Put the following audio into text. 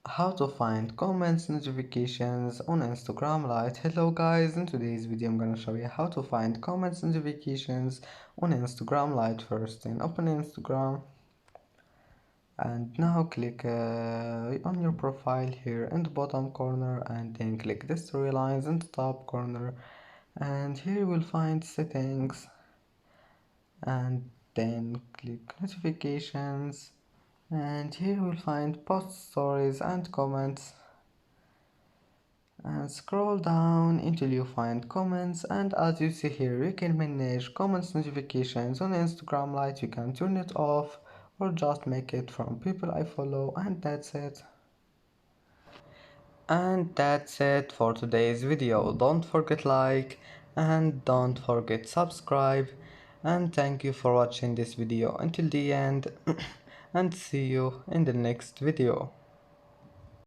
How to find comments notifications on Instagram Lite. Hello guys, in today's video I'm gonna show you how to find comments notifications on Instagram Lite. First then open Instagram and now click on your profile here in the bottom corner, and then click this three lines in the top corner, and here you will find settings, and then click notifications, and here you will find post stories and comments, and scroll down until you find comments. And as you see here, you can manage comments notifications on Instagram Lite. You can turn it off or just make it from people I follow, and that's it. And that's it for today's video. Don't forget like and don't forget subscribe, and thank you for watching this video until the end and see you in the next video.